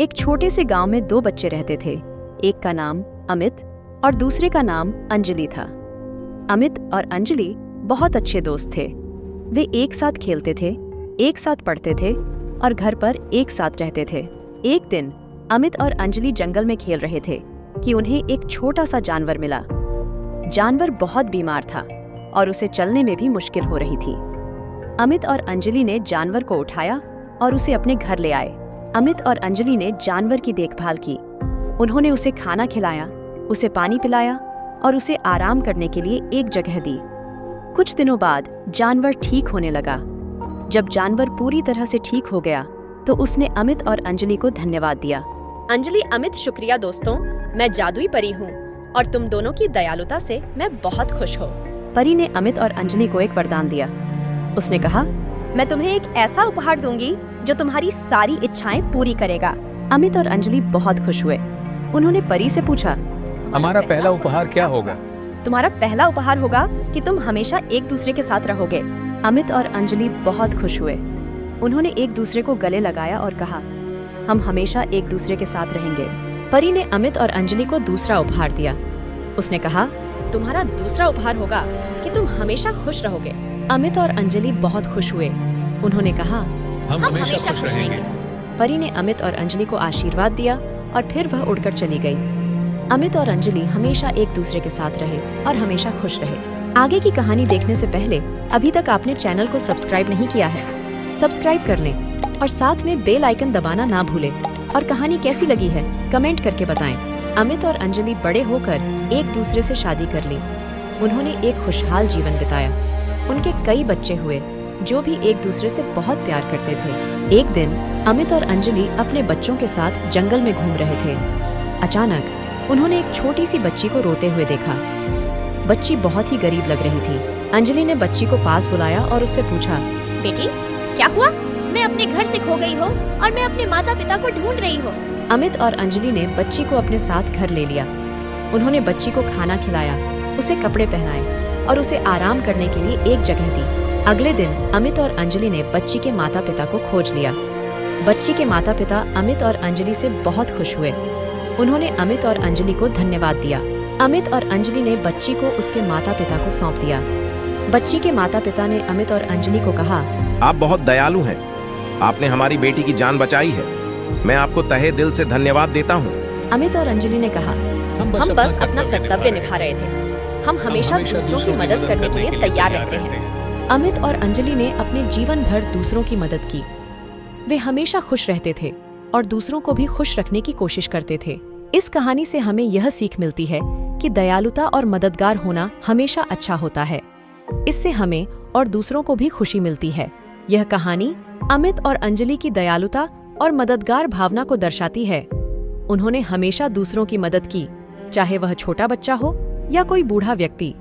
एक छोटे से गांव में दो बच्चे रहते थे। एक का नाम अमित और दूसरे का नाम अंजलि था। अमित और अंजलि बहुत अच्छे दोस्त थे। वे एक साथ खेलते थे, एक साथ पढ़ते थे और घर पर एक साथ रहते थे। एक दिन अमित और अंजलि जंगल में खेल रहे थे कि उन्हें एक छोटा सा जानवर मिला। जानवर बहुत बीमार था और उसे चलने में भी मुश्किल हो रही थी। अमित और अंजलि ने जानवर को उठाया और उसे अपने घर ले आए। अमित और अंजलि ने जानवर की देखभाल की। उन्होंने उसे खाना खिलाया, उसे पानी पिलाया और उसे आराम करने के लिए एक जगह दी। कुछ दिनों बाद जानवर ठीक होने लगा। जब जानवर पूरी तरह से ठीक हो गया तो उसने अमित और अंजलि को धन्यवाद दिया। अंजलि, अमित, शुक्रिया दोस्तों। मैं जादुई परी हूँ और तुम दोनों की दयालुता से मैं बहुत खुश हूँ। परी ने अमित और अंजलि को एक वरदान दिया। उसने कहा, मैं तुम्हें एक ऐसा उपहार दूंगी जो तुम्हारी सारी इच्छाएं पूरी करेगा। अमित और अंजलि बहुत खुश हुए। उन्होंने परी से पूछा, हमारा पहला उपहार क्या होगा? तुम्हारा पहला उपहार होगा कि तुम हमेशा एक दूसरे के साथ रहोगे। अमित और अंजलि बहुत खुश हुए। उन्होंने एक दूसरे को गले लगाया और कहा, हम हमेशा एक दूसरे के साथ रहेंगे। परी ने अमित और अंजलि को दूसरा उपहार दिया। उसने कहा, तुम्हारा दूसरा उपहार होगा कि तुम हमेशा खुश रहोगे। अमित और अंजलि बहुत खुश हुए। उन्होंने कहा, हम हमेशा खुश रहेंगे। परी ने अमित और अंजलि को आशीर्वाद दिया और फिर वह उड़कर चली गई। अमित और अंजलि हमेशा एक दूसरे के साथ रहे और हमेशा खुश रहे। आगे की कहानी देखने से पहले अभी तक आपने चैनल को सब्सक्राइब नहीं किया है, सब्सक्राइब कर लें और साथ में बेल आइकन दबाना ना भूलें। और कहानी कैसी लगी है कमेंट करके बताएं। अमित और अंजलि बड़े होकर एक दूसरे से शादी कर ली। उन्होंने एक खुशहाल जीवन बिताया। उनके कई बच्चे हुए जो भी एक दूसरे से बहुत प्यार करते थे। एक दिन अमित और अंजलि अपने बच्चों के साथ जंगल में घूम रहे थे। अचानक उन्होंने एक छोटी सी बच्ची को रोते हुए देखा। बच्ची बहुत ही गरीब लग रही थी। अंजलि ने बच्ची को पास बुलाया और उससे पूछा, बेटी, क्या हुआ? मैं अपने घर से खो गई हूँ और मैं अपने माता पिता को ढूंढ रही हूँ। अमित और अंजलि ने बच्ची को अपने साथ घर ले लिया। उन्होंने बच्ची को खाना खिलाया, उसे कपड़े पहनाए और उसे आराम करने के लिए एक जगह दी। अगले दिन अमित और अंजलि ने बच्ची के माता पिता को खोज लिया। बच्ची के माता पिता अमित और अंजलि से बहुत खुश हुए। उन्होंने अमित और अंजलि को धन्यवाद दिया। अमित और अंजलि ने बच्ची को उसके माता पिता को सौंप दिया। बच्ची के माता पिता ने अमित और अंजलि को कहा, आप बहुत दयालु हैं। आपने हमारी बेटी की जान बचाई है। मैं आपको तहे दिल से धन्यवाद देता हूँ। अमित और अंजलि ने कहा, हम बस अपना कर्तव्य निभा रहे थे। हम हमेशा दूसरों की मदद करने के लिए तैयार रहते हैं। अमित और अंजलि ने अपने जीवन भर दूसरों की मदद की। वे हमेशा खुश रहते थे और दूसरों को भी खुश रखने की कोशिश करते थे। इस कहानी से हमें यह सीख मिलती है कि दयालुता और मददगार होना हमेशा अच्छा होता है। इससे हमें और दूसरों को भी खुशी मिलती है। यह कहानी अमित और अंजलि की दयालुता और मददगार भावना को दर्शाती है। उन्होंने हमेशा दूसरों की मदद की, चाहे वह छोटा बच्चा हो या कोई बूढ़ा व्यक्ति।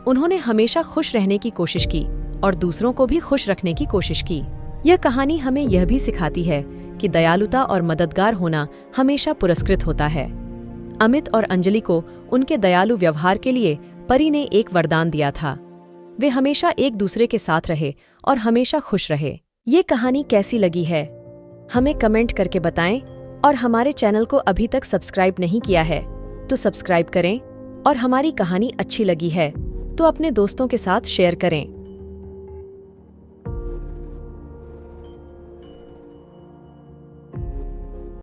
उन्होंने हमेशा खुश रहने की कोशिश की और दूसरों को भी खुश रखने की कोशिश की। यह कहानी हमें यह भी सिखाती है कि दयालुता और मददगार होना हमेशा पुरस्कृत होता है। अमित और अंजलि को उनके दयालु व्यवहार के लिए परी ने एक वरदान दिया था। वे हमेशा एक दूसरे के साथ रहे और हमेशा खुश रहे। ये कहानी कैसी लगी है हमें कमेंट करके बताएं और हमारे चैनल को अभी तक सब्सक्राइब नहीं किया है तो सब्सक्राइब करें और हमारी कहानी अच्छी लगी है तो अपने दोस्तों के साथ शेयर करें।